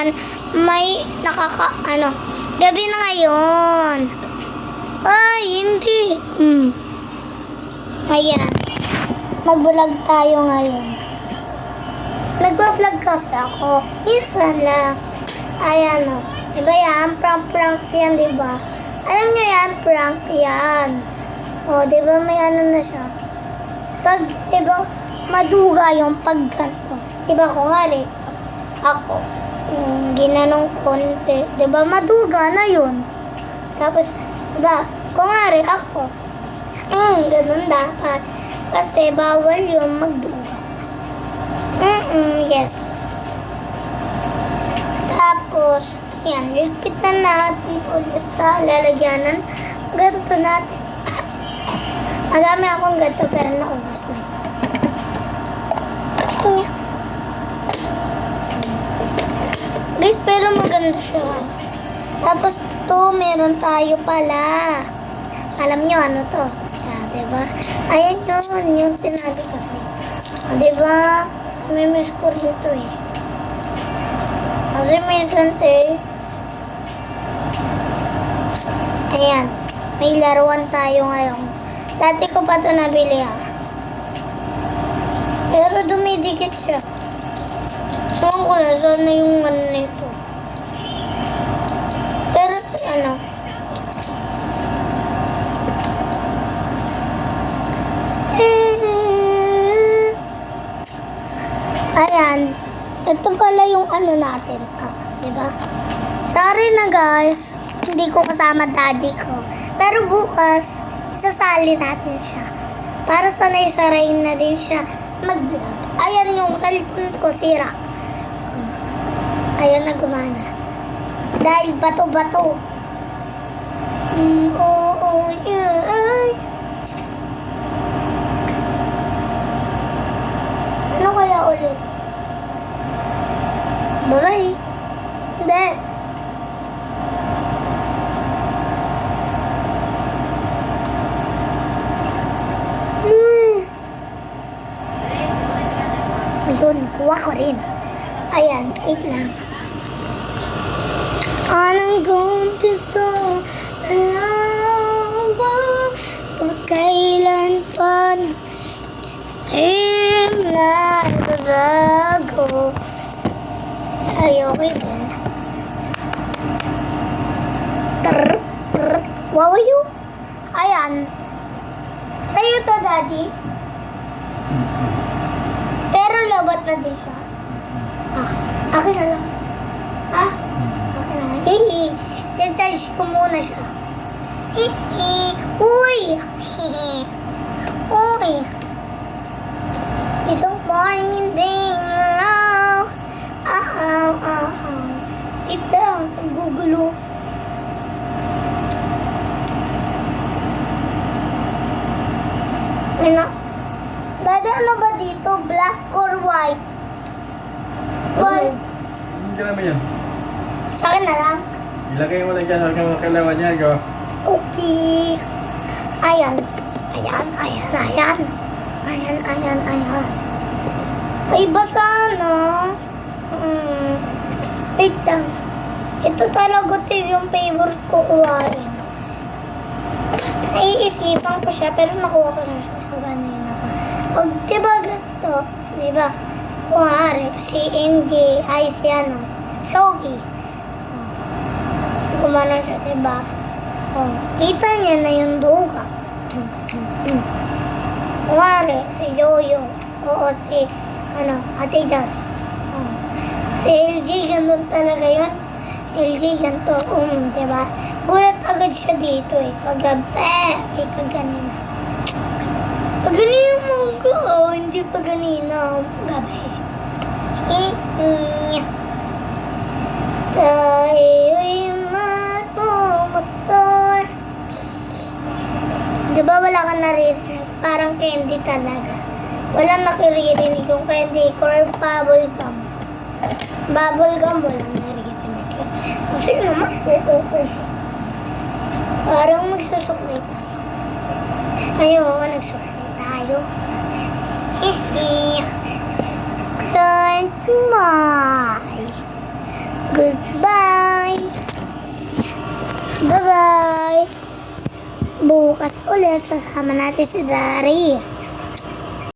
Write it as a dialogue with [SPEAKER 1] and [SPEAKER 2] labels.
[SPEAKER 1] naman, may gabi na ngayon. Ay, hindi. Ayan. Mag-vlog tayo ngayon. Nagpa-vlog kasi ako. Minsan lang. Ayan o. Diba yan? Prank yan, diba? Alam nyo yan? Prank yan. O, diba may ano na siya? Pag, diba, maduga yung pagganto. Diba ko nga rin. Ako. Ginanong konti. Diba maduga na yun. Tapos, diba, kung nga rin ako. Ganun dapat. Kasi bawal yung magduga. Yes. Tapos, yan, ligpitan natin ulit sa lalagyanan. Ganito natin. Madami akong ganito pero naubos na. Sige. Guys, pero maganda siya. Tapos, meron tayo pala. Alam nyo ano to? Diba? Ayan yung sinabi ko sa'yo. Diba? May miss ko rito eh. Kasi minsan ayan. May laruan tayo ngayon. Dati ko pa ito nabili Pero dumidikit siya. Ewan ko na sana yung ano nito. Pero ayan. Ito pala yung ano natin. Diba? Sorry na guys. Hindi ko kasama daddy ko. Pero bukas, isasali natin siya. Para sanay-sarayin na din siya mag-vlog. Ayan yung cellphone ko sira. Ayan na gumana. Dahil bato-bato. Ano kaya ulit? Bye-bye. Hindi. Ayun, kuha ko rin. Ayan, wait lang. Anong gumpisa alawa pagkailan pa na nagbabago. Ayoko yun. Wow, you? Ayan. Sa'yo to, daddy. Pero labat na din siya. Akin na lang. Akin na lang. Hihi. Charge ko muna siya. Hihi. Uy. Hihi. Uy. Isang morning day now. Ito, gugulo. Bada ano ba dito? Black or white? White.
[SPEAKER 2] Hindi ka naman yan.
[SPEAKER 1] Sa akin na lang.
[SPEAKER 2] Ilagay mo lang dyan ang kalawan niya. Go.
[SPEAKER 1] Okay. Ayan. Ay, basa na. Wait lang. Ito talaga yung favorite ko kuhain. Naiisipan ko siya, pero nakuha ko na siya. Ganyan ako. Pag diba ganito, diba? Kuhari, si MJ, ay si Shogi. Kumana siya, diba? Kita niya na yung duga. Kuhari, si Jojo. Oo, si, Ate Jazz. Si LG, ganun talaga yun. LG, ganito. Diba? Gulat agad siya dito eh. Kagabi. Ay, kaganina. Paganina mo ko. Hindi paganina. Gabi. Tayo'y magpumotor. Diba wala ka naririnig? Parang candy talaga. Wala nakiririnig yung candy or bubble gum. Bubble gum, walang naririnig. Kasi naman, okay. Parang magsusuklay tayo. Ayoko, nagsuklay tayo. Sisi. Goodbye. Bye-bye! Bukas ulit, sasama natin si Dari.